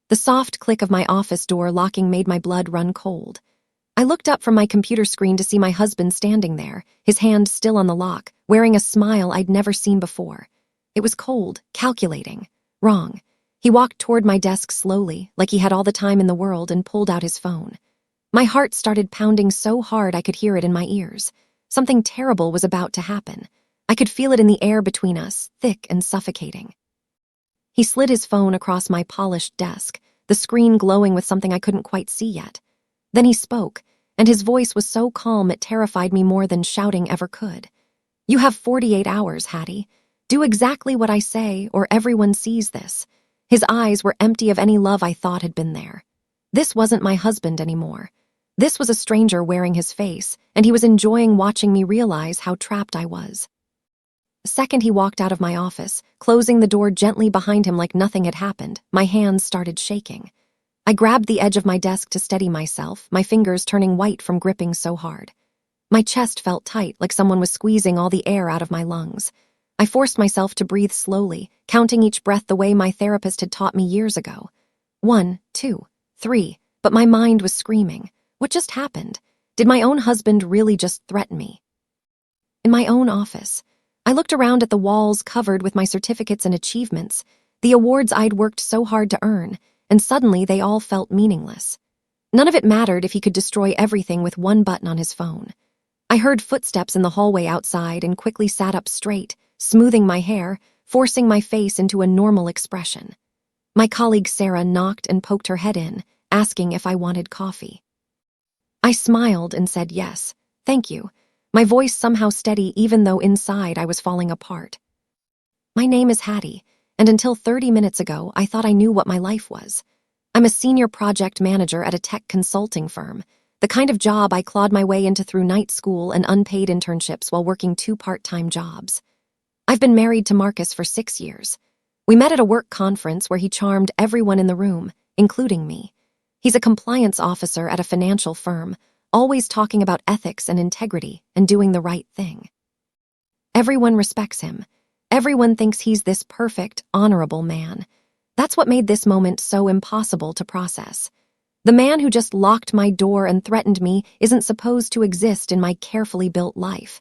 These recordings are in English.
The soft click of my office door locking made my blood run cold. I looked up from my computer screen to see my husband standing there, his hand still on the lock, wearing a smile I'd never seen before. It was cold, calculating, wrong. He walked toward my desk slowly, like he had all the time in the world, and pulled out his phone. My heart started pounding so hard I could hear it in my ears. Something terrible was about to happen. I could feel it in the air between us, thick and suffocating. He slid his phone across my polished desk, the screen glowing with something I couldn't quite see yet. Then he spoke, and his voice was so calm it terrified me more than shouting ever could. "You have 48 hours, Hattie. Do exactly what I say, or everyone sees this." His eyes were empty of any love I thought had been there. This wasn't my husband anymore. This was a stranger wearing his face, and he was enjoying watching me realize how trapped I was. The second he walked out of my office, closing the door gently behind him like nothing had happened, my hands started shaking. I grabbed the edge of my desk to steady myself, my fingers turning white from gripping so hard. My chest felt tight, like someone was squeezing all the air out of my lungs. I forced myself to breathe slowly, counting each breath the way my therapist had taught me years ago. 1, 2, 3, but my mind was screaming. What just happened? Did my own husband really just threaten me? In my own office, I looked around at the walls covered with my certificates and achievements, the awards I'd worked so hard to earn, and suddenly they all felt meaningless. None of it mattered if he could destroy everything with one button on his phone. I heard footsteps in the hallway outside and quickly sat up straight, smoothing my hair, forcing my face into a normal expression. My colleague Sarah knocked and poked her head in, asking if I wanted coffee. I smiled and said yes, thank you, my voice somehow steady even though inside I was falling apart. My name is Hattie, and until 30 minutes ago I thought I knew what my life was. I'm a senior project manager at a tech consulting firm, the kind of job I clawed my way into through night school and unpaid internships while working 2 part-time jobs. I've been married to Marcus for 6 years. We met at a work conference where he charmed everyone in the room, including me. He's a compliance officer at a financial firm, always talking about ethics and integrity and doing the right thing. Everyone respects him. Everyone thinks he's this perfect, honorable man. That's what made this moment so impossible to process. The man who just locked my door and threatened me isn't supposed to exist in my carefully built life.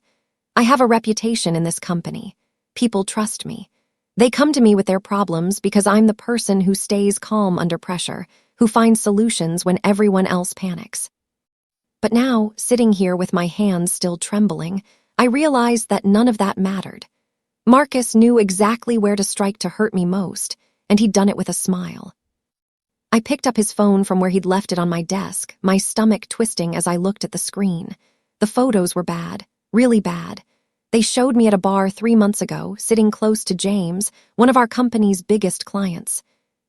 I have a reputation in this company. People trust me. They come to me with their problems because I'm the person who stays calm under pressure, who finds solutions when everyone else panics. But now, sitting here with my hands still trembling, I realized that none of that mattered. Marcus knew exactly where to strike to hurt me most, and he'd done it with a smile. I picked up his phone from where he'd left it on my desk, my stomach twisting as I looked at the screen. The photos were bad, really bad. They showed me at a bar 3 months ago, sitting close to James, one of our company's biggest clients.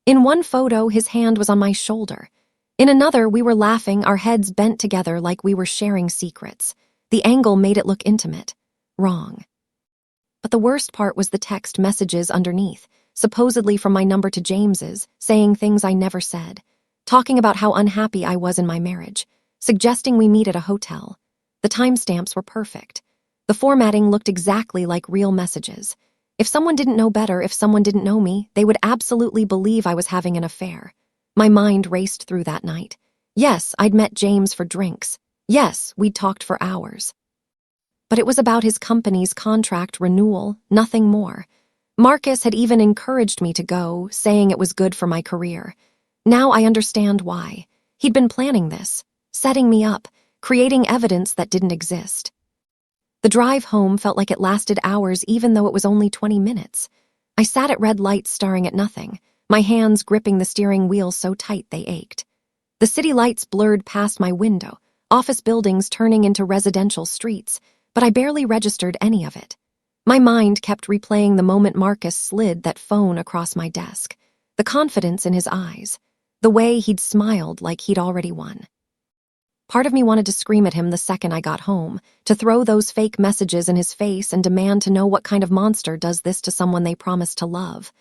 In one photo, his hand was on my shoulder. In another, we were laughing, our heads bent together like we were sharing secrets. The angle made it look intimate. Wrong. But the worst part was the text messages underneath, supposedly from my number to James's, saying things I never said, talking about how unhappy I was in my marriage, suggesting we meet at a hotel. The timestamps were perfect. The formatting looked exactly like real messages. If someone didn't know better, if someone didn't know me, they would absolutely believe I was having an affair. My mind raced through that night. Yes, I'd met James for drinks. Yes, we'd talked for hours. But it was about his company's contract renewal, nothing more. Marcus had even encouraged me to go, saying it was good for my career. Now I understand why. He'd been planning this, setting me up, creating evidence that didn't exist. The drive home felt like it lasted hours even though it was only 20 minutes. I sat at red lights staring at nothing, my hands gripping the steering wheel so tight they ached. The city lights blurred past my window, office buildings turning into residential streets, but I barely registered any of it. My mind kept replaying the moment Marcus slid that phone across my desk, the confidence in his eyes, the way he'd smiled like he'd already won. Part of me wanted to scream at him the second I got home, to throw those fake messages in his face and demand to know what kind of monster does this to someone they promised to love.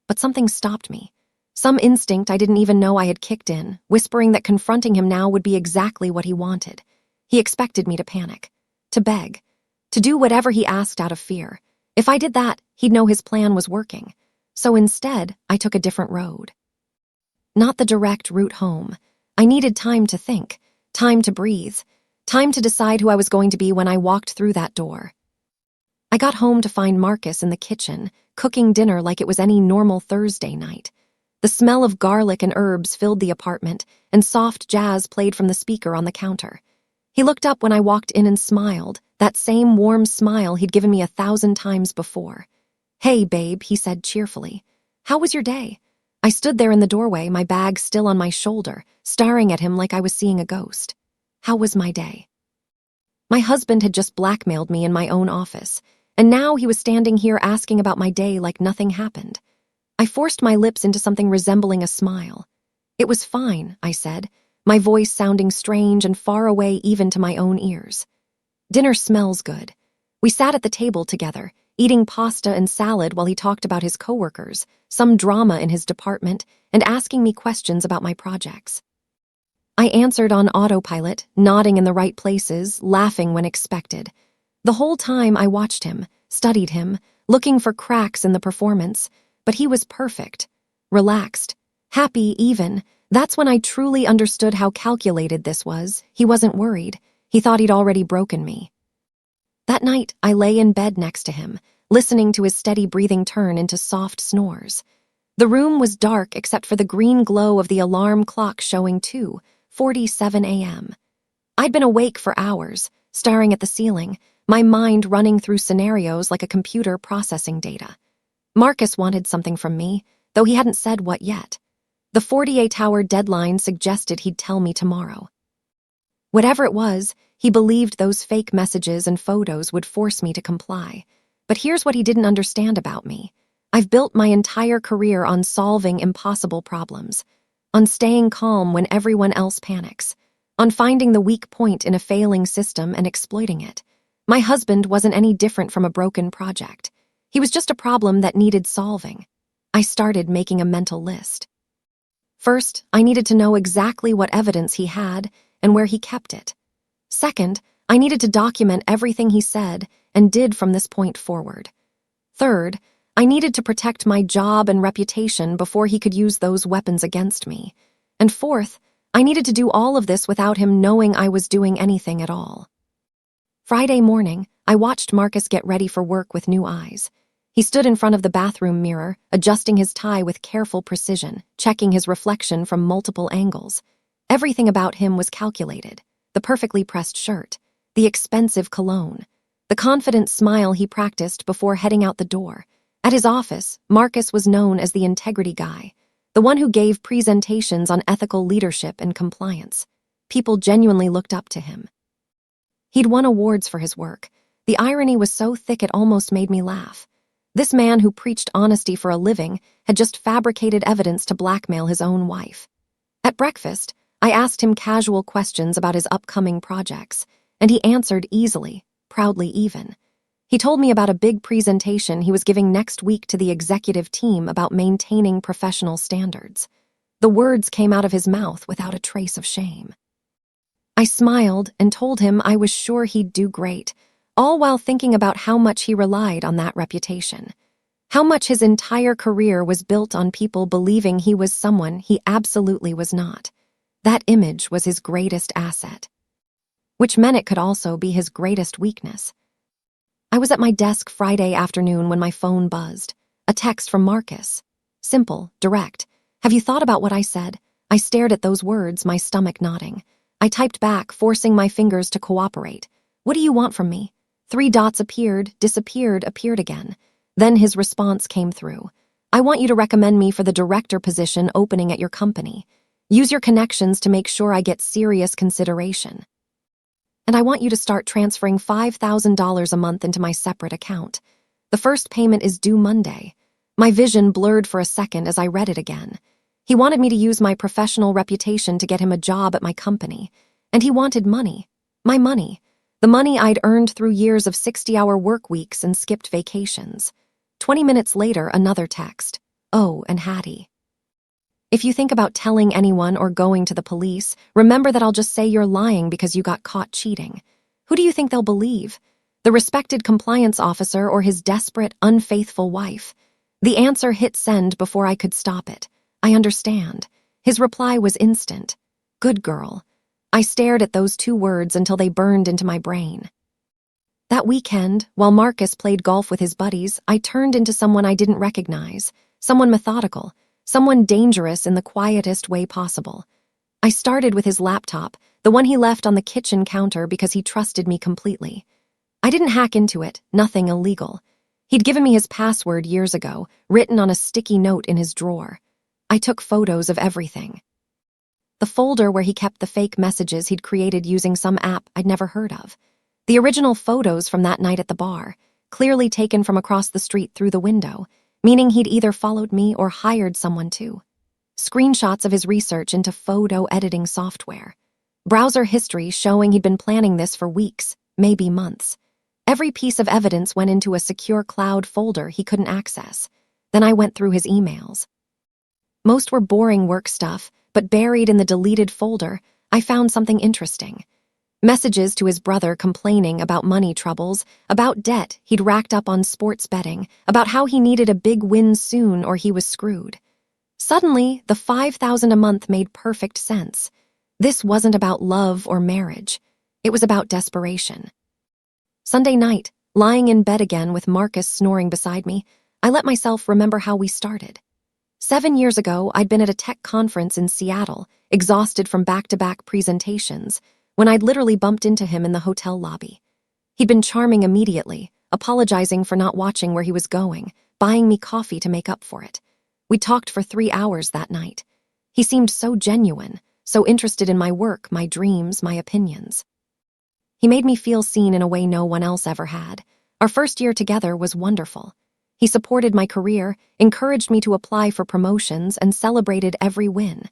But something stopped me. Some instinct I didn't even know I had kicked in, whispering that confronting him now would be exactly what he wanted. He expected me to panic, to beg, to do whatever he asked out of fear. If I did that, he'd know his plan was working. So instead, I took a different road. not the direct route home. I needed time to think, time to breathe, time to decide who I was going to be when I walked through that door. I got home to find Marcus in the kitchen, cooking dinner like it was any normal Thursday night. The smell of garlic and herbs filled the apartment, and soft jazz played from the speaker on the counter. He looked up when I walked in and smiled, that same warm smile he'd given me 1,000 times before. "Hey, babe," he said cheerfully. "How was your day?" I stood there in the doorway, my bag still on my shoulder, staring at him like I was seeing a ghost. How was my day? My husband had just blackmailed me in my own office, and now he was standing here asking about my day like nothing happened. I forced my lips into something resembling a smile. "It was fine," I said, my voice sounding strange and far away even to my own ears. "Dinner smells good." We sat at the table together, eating pasta and salad while he talked about his coworkers, some drama in his department, and asking me questions about my projects. I answered on autopilot, nodding in the right places, laughing when expected. The whole time I watched him, studied him, looking for cracks in the performance, but he was perfect, relaxed, happy even. That's when I truly understood how calculated this was. He wasn't worried. He thought he'd already broken me. That night, I lay in bed next to him, listening to his steady breathing turn into soft snores. The room was dark except for the green glow of the alarm clock showing 2:47 a.m. I'd been awake for hours, staring at the ceiling, my mind running through scenarios like a computer processing data. Marcus wanted something from me, though he hadn't said what yet. The 48-hour deadline suggested he'd tell me tomorrow. Whatever it was, he believed those fake messages and photos would force me to comply. But here's what he didn't understand about me. I've built my entire career on solving impossible problems, on staying calm when everyone else panics, on finding the weak point in a failing system and exploiting it. My husband wasn't any different from a broken project. He was just a problem that needed solving. I started making a mental list. First, I needed to know exactly what evidence he had and where he kept it. Second, I needed to document everything he said and did from this point forward. Third, I needed to protect my job and reputation before he could use those weapons against me. And fourth, I needed to do all of this without him knowing I was doing anything at all. Friday morning, I watched Marcus get ready for work with new eyes. He stood in front of the bathroom mirror, adjusting his tie with careful precision, checking his reflection from multiple angles. Everything about him was calculated. The perfectly pressed shirt, the expensive cologne, the confident smile he practiced before heading out the door. At his office, Marcus was known as the integrity guy, the one who gave presentations on ethical leadership and compliance. People genuinely looked up to him. He'd won awards for his work. The irony was so thick it almost made me laugh. This man who preached honesty for a living had just fabricated evidence to blackmail his own wife. At breakfast, I asked him casual questions about his upcoming projects, and he answered easily, proudly even. He told me about a big presentation he was giving next week to the executive team about maintaining professional standards. The words came out of his mouth without a trace of shame. I smiled and told him I was sure he'd do great, all while thinking about how much he relied on that reputation. How much his entire career was built on people believing he was someone he absolutely was not. That image was his greatest asset, which meant it could also be his greatest weakness. I was at my desk Friday afternoon when my phone buzzed. A text from Marcus. Simple, direct. "Have you thought about what I said?" I stared at those words, my stomach knotting. I typed back, forcing my fingers to cooperate. "What do you want from me?" 3 dots appeared, disappeared, appeared again. Then his response came through. "I want you to recommend me for the director position opening at your company. Use your connections to make sure I get serious consideration. And I want you to start transferring $5,000 a month into my separate account. The first payment is due Monday." My vision blurred for a second as I read it again. He wanted me to use my professional reputation to get him a job at my company. And he wanted money. My money. The money I'd earned through years of 60-hour work weeks and skipped vacations. 20 minutes later, another text. "Oh, and Hattie. If you think about telling anyone or going to the police, remember that I'll just say you're lying because you got caught cheating. Who do you think they'll believe? The respected compliance officer or his desperate, unfaithful wife?" The answer hit send before I could stop it. I understand. His reply was instant. Good girl. I stared at those 2 words until they burned into my brain. That weekend, while Marcus played golf with his buddies, I turned into someone I didn't recognize, someone methodical, someone dangerous in the quietest way possible. I started with his laptop, the one he left on the kitchen counter because he trusted me completely. I didn't hack into it, nothing illegal. He'd given me his password years ago, written on a sticky note in his drawer. I took photos of everything. The folder where he kept the fake messages he'd created using some app I'd never heard of. The original photos from that night at the bar, clearly taken from across the street through the window, meaning he'd either followed me or hired someone to. Screenshots of his research into photo editing software. Browser history showing he'd been planning this for weeks, maybe months. Every piece of evidence went into a secure cloud folder he couldn't access. Then I went through his emails. Most were boring work stuff, but buried in the deleted folder, I found something interesting. Messages to his brother complaining about money troubles, about debt he'd racked up on sports betting, about how he needed a big win soon or he was screwed. Suddenly, the $5,000 a month made perfect sense. This wasn't about love or marriage. It was about desperation. Sunday night, lying in bed again with Marcus snoring beside me, I let myself remember how we started. 7 years ago, I'd been at a tech conference in Seattle, exhausted from back-to-back presentations, when I'd literally bumped into him in the hotel lobby. He'd been charming immediately, apologizing for not watching where he was going, buying me coffee to make up for it. We talked for 3 hours that night. He seemed so genuine, so interested in my work, my dreams, my opinions. He made me feel seen in a way no one else ever had. Our first year together was wonderful. He supported my career, encouraged me to apply for promotions, and celebrated every win.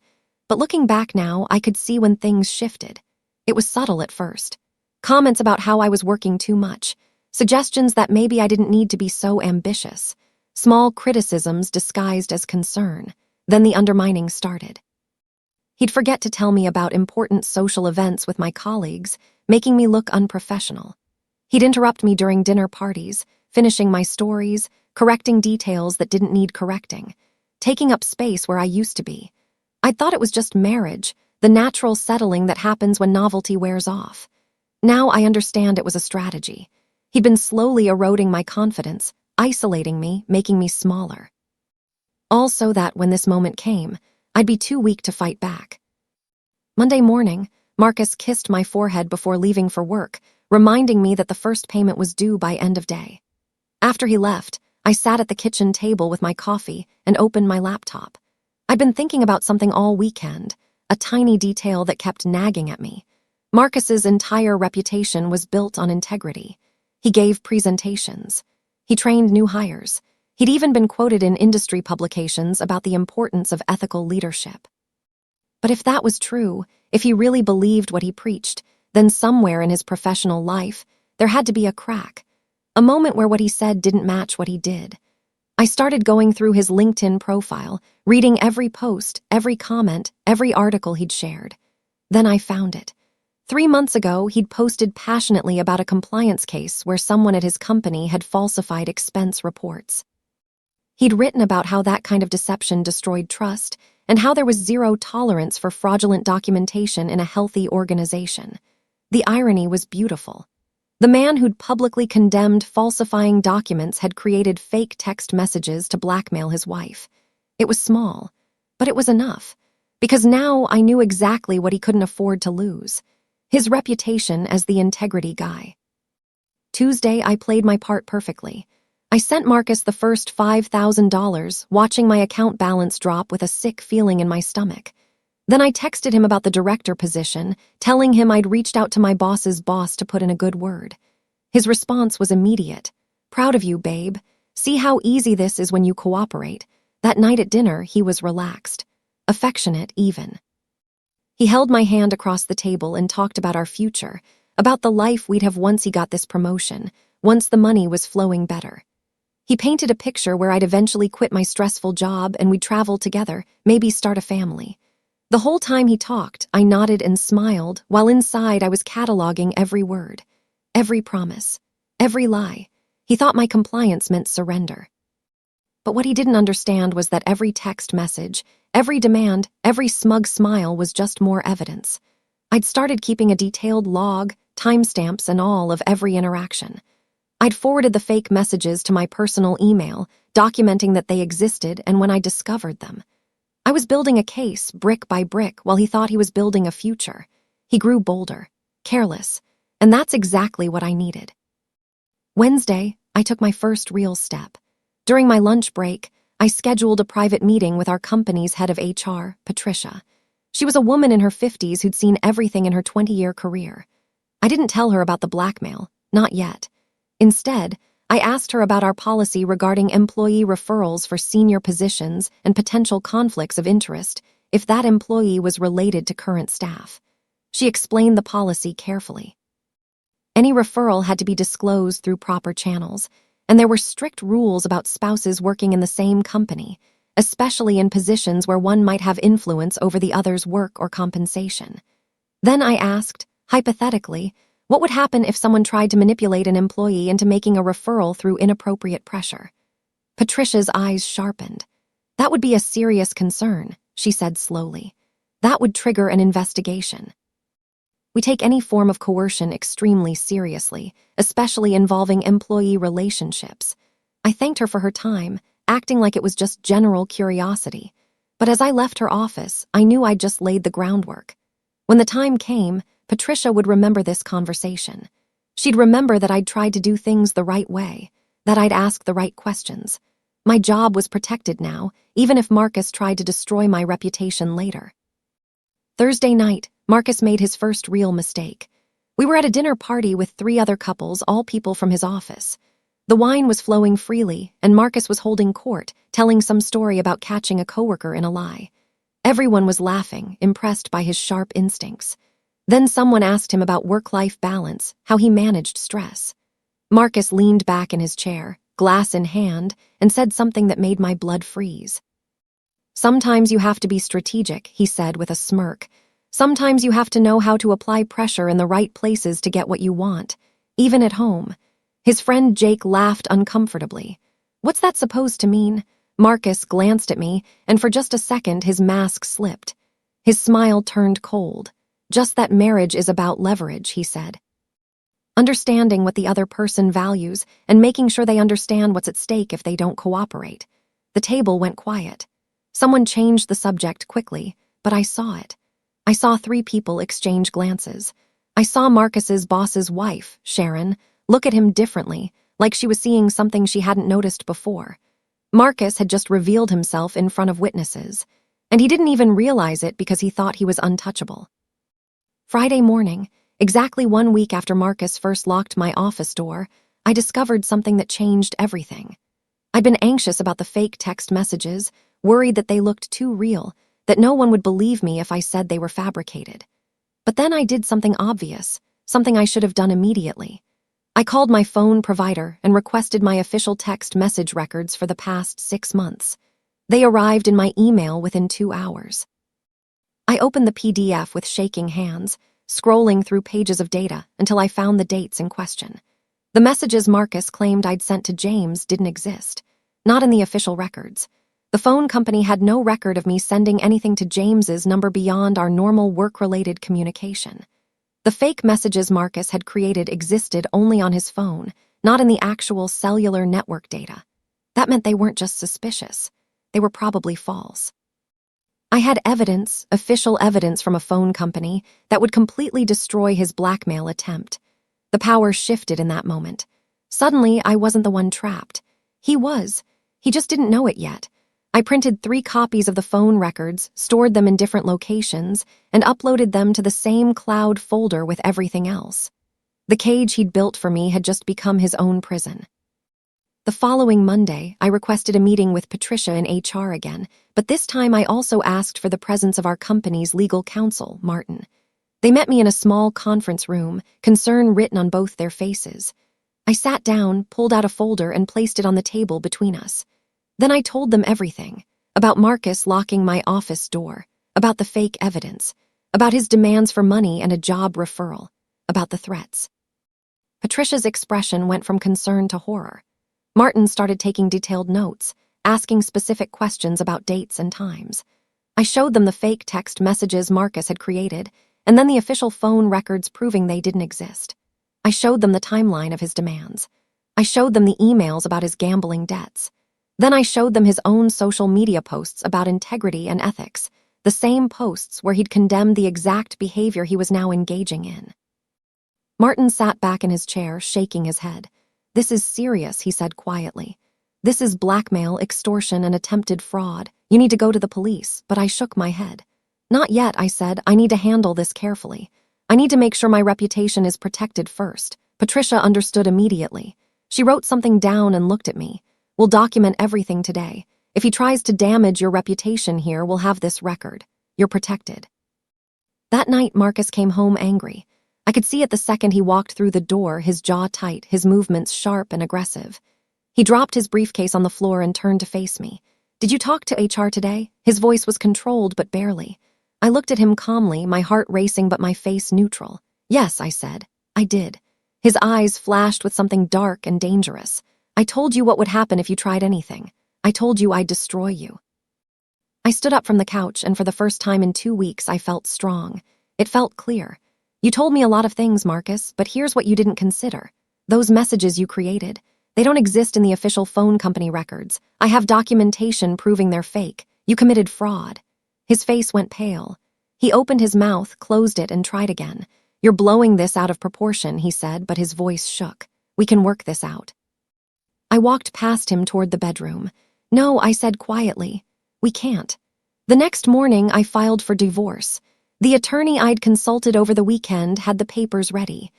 But looking back now, I could see when things shifted. It was subtle at first. Comments about how I was working too much, suggestions that maybe I didn't need to be so ambitious, small criticisms disguised as concern. Then the undermining started. He'd forget to tell me about important social events with my colleagues, making me look unprofessional. He'd interrupt me during dinner parties, finishing my stories, correcting details that didn't need correcting, taking up space where I used to be. I'd thought it was just marriage, the natural settling that happens when novelty wears off. Now I understand it was a strategy. He'd been slowly eroding my confidence, isolating me, making me smaller. All so that when this moment came, I'd be too weak to fight back. Monday morning, Marcus kissed my forehead before leaving for work, reminding me that the first payment was due by end of day. After he left, I sat at the kitchen table with my coffee and opened my laptop. I'd been thinking about something all weekend, a tiny detail that kept nagging at me. Marcus's entire reputation was built on integrity. He gave presentations. He trained new hires. He'd even been quoted in industry publications about the importance of ethical leadership. But if that was true, if he really believed what he preached, then somewhere in his professional life, there had to be a crack, a moment where what he said didn't match what he did. I started going through his LinkedIn profile, reading every post, every comment, every article he'd shared. Then I found it. 3 months ago, he'd posted passionately about a compliance case where someone at his company had falsified expense reports. He'd written about how that kind of deception destroyed trust and how there was zero tolerance for fraudulent documentation in a healthy organization. The irony was beautiful. The man who'd publicly condemned falsifying documents had created fake text messages to blackmail his wife. It was small, but it was enough, because now I knew exactly what he couldn't afford to lose: his reputation as the integrity guy. Tuesday, I played my part perfectly. I sent Marcus the first $5,000, watching my account balance drop with a sick feeling in my stomach. Then I texted him about the director position, telling him I'd reached out to my boss's boss to put in a good word. His response was immediate. "Proud of you, babe. See how easy this is when you cooperate." That night at dinner, he was relaxed, affectionate even. He held my hand across the table and talked about our future, about the life we'd have once he got this promotion, once the money was flowing better. He painted a picture where I'd eventually quit my stressful job and we'd travel together, maybe start a family. The whole time he talked, I nodded and smiled, while inside I was cataloging every word, every promise, every lie. He thought my compliance meant surrender. But what he didn't understand was that every text message, every demand, every smug smile was just more evidence. I'd started keeping a detailed log, timestamps and all, of every interaction. I'd forwarded the fake messages to my personal email, documenting that they existed and when I discovered them. I was building a case, brick by brick, while he thought he was building a future. He grew bolder, careless, and that's exactly what I needed. Wednesday, I took my first real step. During my lunch break, I scheduled a private meeting with our company's head of HR, Patricia. She was a woman in her 50s who'd seen everything in her 20-year career. I didn't tell her about the blackmail, not yet. Instead, I asked her about our policy regarding employee referrals for senior positions and potential conflicts of interest if that employee was related to current staff. She explained the policy carefully. Any referral had to be disclosed through proper channels, and there were strict rules about spouses working in the same company, especially in positions where one might have influence over the other's work or compensation. Then I asked, hypothetically, what would happen if someone tried to manipulate an employee into making a referral through inappropriate pressure? Patricia's eyes sharpened. That would be a serious concern, she said slowly. That would trigger an investigation. We take any form of coercion extremely seriously, especially involving employee relationships. I thanked her for her time, acting like it was just general curiosity. But as I left her office, I knew I'd just laid the groundwork. When the time came, Patricia would remember this conversation. She'd remember that I'd tried to do things the right way, that I'd asked the right questions. My job was protected now, even if Marcus tried to destroy my reputation later. Thursday night, Marcus made his first real mistake. We were at a dinner party with 3 other couples, all people from his office. The wine was flowing freely, and Marcus was holding court, telling some story about catching a coworker in a lie. Everyone was laughing, impressed by his sharp instincts. Then someone asked him about work-life balance, how he managed stress. Marcus leaned back in his chair, glass in hand, and said something that made my blood freeze. "Sometimes you have to be strategic," he said with a smirk. "Sometimes you have to know how to apply pressure in the right places to get what you want, even at home." His friend Jake laughed uncomfortably. "What's that supposed to mean?" Marcus glanced at me, and for just a second his mask slipped. His smile turned cold. "Just that marriage is about leverage," he said. Understanding what the other person values and making sure they understand what's at stake if they don't cooperate. The table went quiet. Someone changed the subject quickly, but I saw it. I saw 3 people exchange glances. I saw Marcus's boss's wife, Sharon, look at him differently, like she was seeing something she hadn't noticed before. Marcus had just revealed himself in front of witnesses, and he didn't even realize it because he thought he was untouchable. Friday morning, exactly 1 week after Marcus first locked my office door, I discovered something that changed everything. I'd been anxious about the fake text messages, worried that they looked too real, that no one would believe me if I said they were fabricated. But then I did something obvious, something I should have done immediately. I called my phone provider and requested my official text message records for the past 6 months. They arrived in my email within 2 hours. I opened the PDF with shaking hands, scrolling through pages of data until I found the dates in question. The messages Marcus claimed I'd sent to James didn't exist, not in the official records. The phone company had no record of me sending anything to James's number beyond our normal work-related communication. The fake messages Marcus had created existed only on his phone, not in the actual cellular network data. That meant they weren't just suspicious. They were probably false. I had evidence, official evidence from a phone company, that would completely destroy his blackmail attempt. The power shifted in that moment. Suddenly, I wasn't the one trapped. He was. He just didn't know it yet. I printed 3 copies of the phone records, stored them in different locations, and uploaded them to the same cloud folder with everything else. The cage he'd built for me had just become his own prison. The following Monday, I requested a meeting with Patricia in HR again, but this time I also asked for the presence of our company's legal counsel, Martin. They met me in a small conference room, concern written on both their faces. I sat down, pulled out a folder, and placed it on the table between us. Then I told them everything, about Marcus locking my office door, about the fake evidence, about his demands for money and a job referral, about the threats. Patricia's expression went from concern to horror. Martin started taking detailed notes, asking specific questions about dates and times. I showed them the fake text messages Marcus had created, and then the official phone records proving they didn't exist. I showed them the timeline of his demands. I showed them the emails about his gambling debts. Then I showed them his own social media posts about integrity and ethics, the same posts where he'd condemned the exact behavior he was now engaging in. Martin sat back in his chair, shaking his head. "This is serious," he said quietly. "This is blackmail, extortion, and attempted fraud. You need to go to the police," but I shook my head. "Not yet," I said. "I need to handle this carefully. I need to make sure my reputation is protected first." Patricia understood immediately. She wrote something down and looked at me. "We'll document everything today. If he tries to damage your reputation here, we'll have this record. You're protected." That night, Marcus came home angry. I could see it the second he walked through the door, his jaw tight, his movements sharp and aggressive. He dropped his briefcase on the floor and turned to face me. "Did you talk to HR today?" His voice was controlled, but barely. I looked at him calmly, my heart racing but my face neutral. "Yes," I said. "I did." His eyes flashed with something dark and dangerous. "I told you what would happen if you tried anything. I told you I'd destroy you." I stood up from the couch, and for the first time in 2 weeks, I felt strong. It felt clear. "You told me a lot of things, Marcus, but here's what you didn't consider. Those messages you created, they don't exist in the official phone company records. I have documentation proving they're fake. You committed fraud." His face went pale. He opened his mouth, closed it, and tried again. "You're blowing this out of proportion," he said, but his voice shook. "We can work this out." I walked past him toward the bedroom. "No," I said quietly. "We can't." The next morning, I filed for divorce. The attorney I'd consulted over the weekend had the papers ready.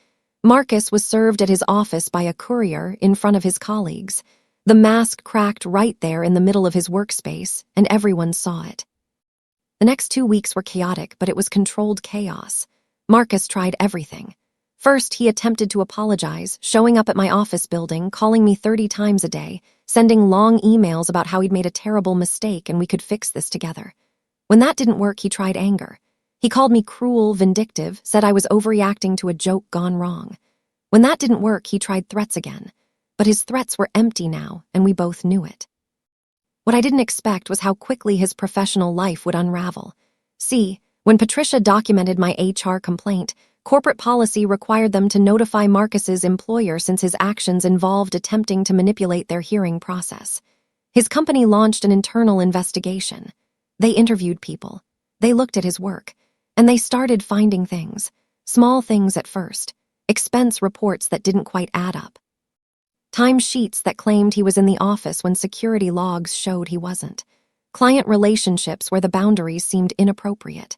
Marcus was served at his office by a courier in front of his colleagues. The mask cracked right there in the middle of his workspace, and everyone saw it. The next 2 weeks were chaotic, but it was controlled chaos. Marcus tried everything. First, he attempted to apologize, showing up at my office building, calling me 30 times a day, sending long emails about how he'd made a terrible mistake and we could fix this together. When that didn't work, he tried anger. He called me cruel, vindictive, said I was overreacting to a joke gone wrong. When that didn't work, he tried threats again. But his threats were empty now, and we both knew it. What I didn't expect was how quickly his professional life would unravel. See, when Patricia documented my HR complaint, corporate policy required them to notify Marcus's employer since his actions involved attempting to manipulate their hiring process. His company launched an internal investigation. They interviewed people. They looked at his work. And they started finding things. Small things at first. Expense reports that didn't quite add up. Time sheets that claimed he was in the office when security logs showed he wasn't. Client relationships where the boundaries seemed inappropriate.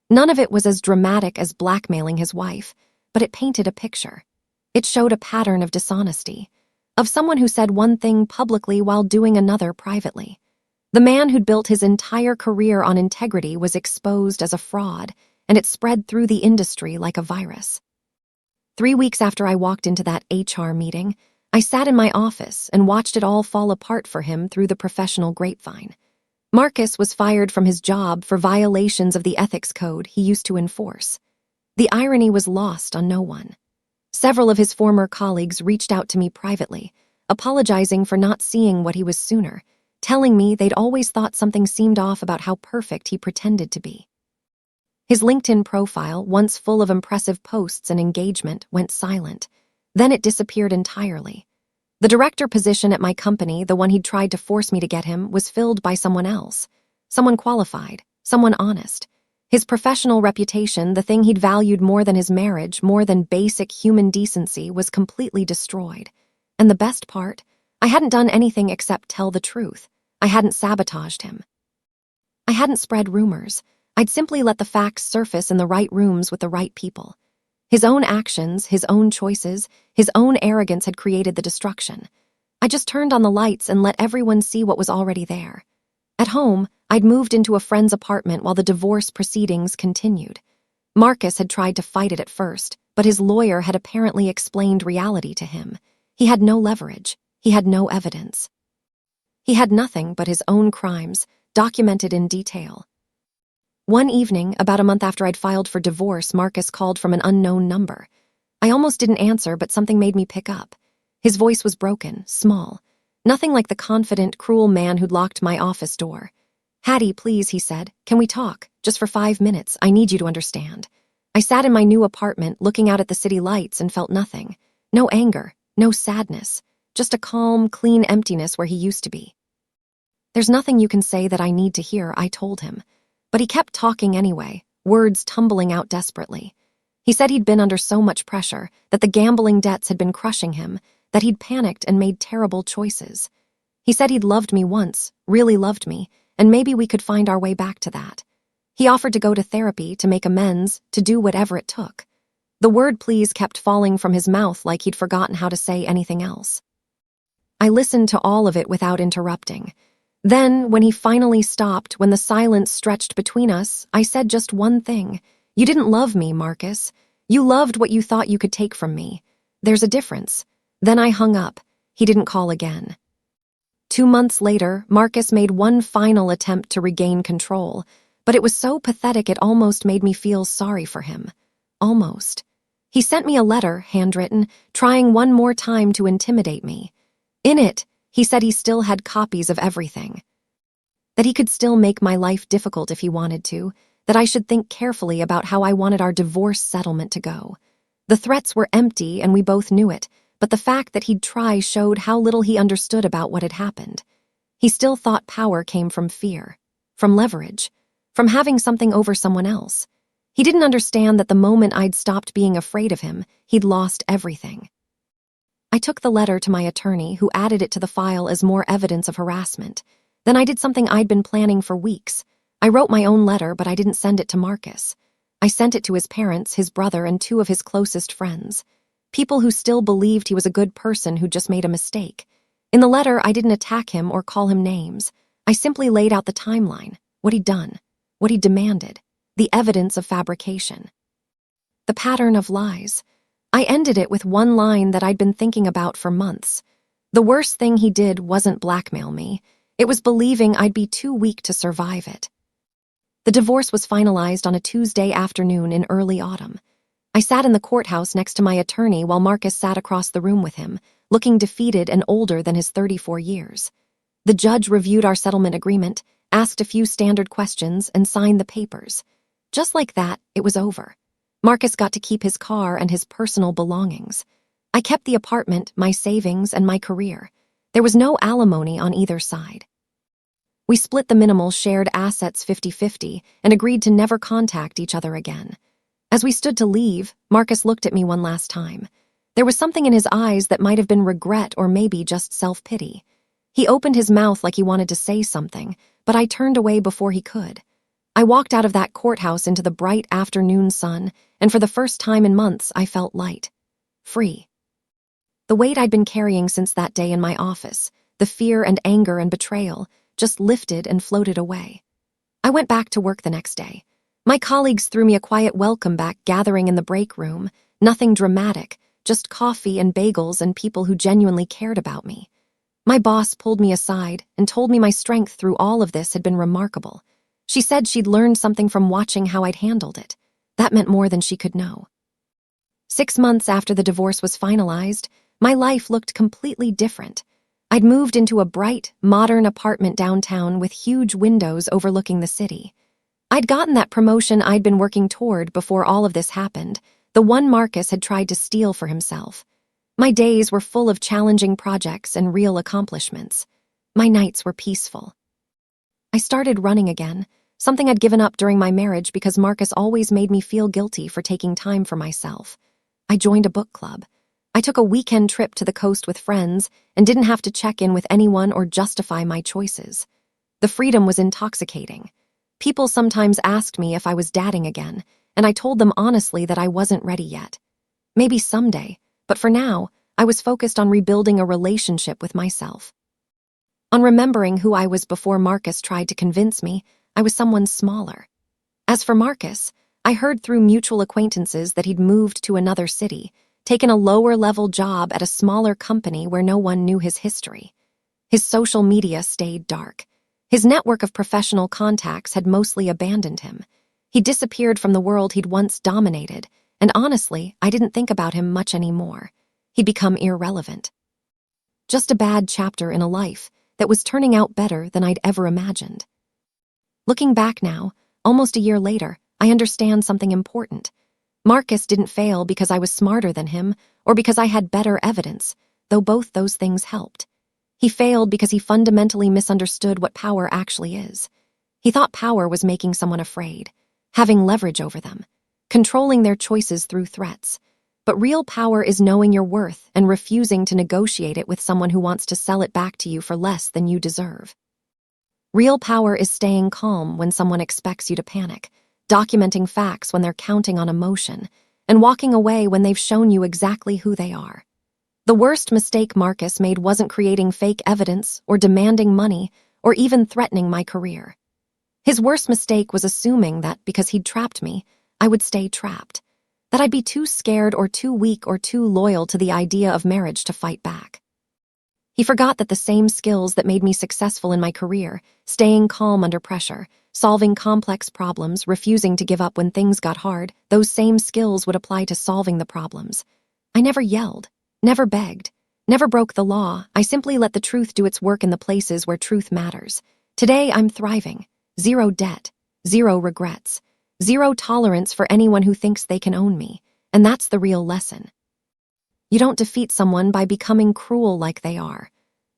None of it was as dramatic as blackmailing his wife, but it painted a picture. It showed a pattern of dishonesty, of someone who said one thing publicly while doing another privately. The man who'd built his entire career on integrity was exposed as a fraud, and it spread through the industry like a virus. 3 weeks after I walked into that HR meeting, I sat in my office and watched it all fall apart for him through the professional grapevine. Marcus was fired from his job for violations of the ethics code he used to enforce. The irony was lost on no one. Several of his former colleagues reached out to me privately, apologizing for not seeing what he was sooner, telling me they'd always thought something seemed off about how perfect he pretended to be. His LinkedIn profile, once full of impressive posts and engagement, went silent. Then it disappeared entirely. The director position at my company, the one he'd tried to force me to get him, was filled by someone else. Someone qualified, someone honest. His professional reputation, the thing he'd valued more than his marriage, more than basic human decency, was completely destroyed. And the best part? I hadn't done anything except tell the truth. I hadn't sabotaged him. I hadn't spread rumors. I'd simply let the facts surface in the right rooms with the right people. His own actions, his own choices, his own arrogance had created the destruction. I just turned on the lights and let everyone see what was already there. At home, I'd moved into a friend's apartment while the divorce proceedings continued. Marcus had tried to fight it at first, but his lawyer had apparently explained reality to him. He had no leverage. He had no evidence. He had nothing but his own crimes, documented in detail. One evening, about a month after I'd filed for divorce, Marcus called from an unknown number. I almost didn't answer, but something made me pick up. His voice was broken, small. Nothing like the confident, cruel man who'd locked my office door. "Hattie, please," he said. "Can we talk? Just for 5 minutes. I need you to understand." I sat in my new apartment, looking out at the city lights, and felt nothing. No anger, no sadness, just a calm, clean emptiness where he used to be. "There's nothing you can say that I need to hear," I told him. But he kept talking anyway, words tumbling out desperately. He said he'd been under so much pressure, that the gambling debts had been crushing him, that he'd panicked and made terrible choices. He said he'd loved me once, really loved me, and maybe we could find our way back to that. He offered to go to therapy, to make amends, to do whatever it took. The word please kept falling from his mouth like he'd forgotten how to say anything else. I listened to all of it without interrupting. Then, when he finally stopped, when the silence stretched between us, I said just one thing. "You didn't love me, Marcus. You loved what you thought you could take from me. There's a difference." Then I hung up. He didn't call again. 2 months later, Marcus made one final attempt to regain control, but it was so pathetic it almost made me feel sorry for him. Almost. He sent me a letter, handwritten, trying one more time to intimidate me. In it, he said he still had copies of everything. That he could still make my life difficult if he wanted to, that I should think carefully about how I wanted our divorce settlement to go. The threats were empty and we both knew it, but the fact that he'd try showed how little he understood about what had happened. He still thought power came from fear, from leverage, from having something over someone else. He didn't understand that the moment I'd stopped being afraid of him, he'd lost everything. I took the letter to my attorney, who added it to the file as more evidence of harassment. Then I did something I'd been planning for weeks. I wrote my own letter, but I didn't send it to Marcus. I sent it to his parents, his brother, and 2 of his closest friends. People who still believed he was a good person who just made a mistake. In the letter, I didn't attack him or call him names. I simply laid out the timeline, what he'd done, what he demanded, the evidence of fabrication. The pattern of lies. I ended it with one line that I'd been thinking about for months. The worst thing he did wasn't blackmail me. It was believing I'd be too weak to survive it. The divorce was finalized on a Tuesday afternoon in early autumn. I sat in the courthouse next to my attorney while Marcus sat across the room with him, looking defeated and older than his 34 years. The judge reviewed our settlement agreement, asked a few standard questions, and signed the papers. Just like that, it was over. Marcus got to keep his car and his personal belongings. I kept the apartment, my savings, and my career. There was no alimony on either side. We split the minimal shared assets 50-50 and agreed to never contact each other again. As we stood to leave, Marcus looked at me one last time. There was something in his eyes that might have been regret or maybe just self-pity. He opened his mouth like he wanted to say something, but I turned away before he could. I walked out of that courthouse into the bright afternoon sun, and for the first time in months, I felt light. Free. The weight I'd been carrying since that day in my office, the fear and anger and betrayal, just lifted and floated away. I went back to work the next day. My colleagues threw me a quiet welcome back, gathering in the break room. Nothing dramatic, just coffee and bagels and people who genuinely cared about me. My boss pulled me aside and told me my strength through all of this had been remarkable. She said she'd learned something from watching how I'd handled it. That meant more than she could know. 6 months after the divorce was finalized, my life looked completely different. I'd moved into a bright, modern apartment downtown with huge windows overlooking the city. I'd gotten that promotion I'd been working toward before all of this happened, the one Marcus had tried to steal for himself. My days were full of challenging projects and real accomplishments. My nights were peaceful. I started running again, something I'd given up during my marriage because Marcus always made me feel guilty for taking time for myself. I joined a book club. I took a weekend trip to the coast with friends and didn't have to check in with anyone or justify my choices. The freedom was intoxicating. People sometimes asked me if I was dating again, and I told them honestly that I wasn't ready yet. Maybe someday, but for now, I was focused on rebuilding a relationship with myself. On remembering who I was before Marcus tried to convince me I was someone smaller. As for Marcus, I heard through mutual acquaintances that he'd moved to another city, taken a lower-level job at a smaller company where no one knew his history. His social media stayed dark. His network of professional contacts had mostly abandoned him. He disappeared from the world he'd once dominated, and honestly, I didn't think about him much anymore. He'd become irrelevant. just a bad chapter in a life that was turning out better than I'd ever imagined. Looking back now, almost a year later, I understand something important. Marcus didn't fail because I was smarter than him or because I had better evidence, though both those things helped. He failed because he fundamentally misunderstood what power actually is. He thought power was making someone afraid, having leverage over them, controlling their choices through threats. But real power is knowing your worth and refusing to negotiate it with someone who wants to sell it back to you for less than you deserve. Real power is staying calm when someone expects you to panic, documenting facts when they're counting on emotion, and walking away when they've shown you exactly who they are. The worst mistake Marcus made wasn't creating fake evidence or demanding money or even threatening my career. His worst mistake was assuming that because he'd trapped me, I would stay trapped, that I'd be too scared or too weak or too loyal to the idea of marriage to fight back. He forgot that the same skills that made me successful in my career, staying calm under pressure, solving complex problems, refusing to give up when things got hard, those same skills would apply to solving the problems. I never yelled, never begged, never broke the law. I simply let the truth do its work in the places where truth matters. Today, I'm thriving. Zero debt, zero regrets, zero tolerance for anyone who thinks they can own me. And that's the real lesson. You don't defeat someone by becoming cruel like they are.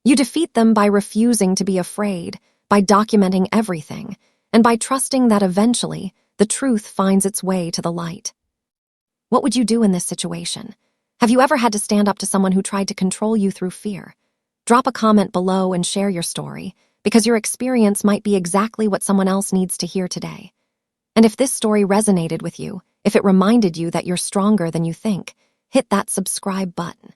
You defeat them by refusing to be afraid, by documenting everything, and by trusting that eventually the truth finds its way to the light. What would you do in this situation? Have you ever had to stand up to someone who tried to control you through fear? Drop a comment below and share your story, because your experience might be exactly what someone else needs to hear today. And if this story resonated with you, if it reminded you that you're stronger than you think, hit that subscribe button.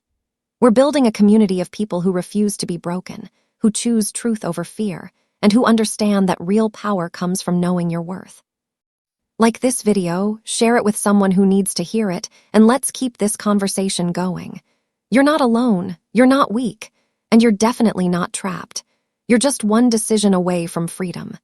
We're building a community of people who refuse to be broken, who choose truth over fear, and who understand that real power comes from knowing your worth. Like this video, share it with someone who needs to hear it, and let's keep this conversation going. You're not alone, you're not weak, and you're definitely not trapped. You're just one decision away from freedom.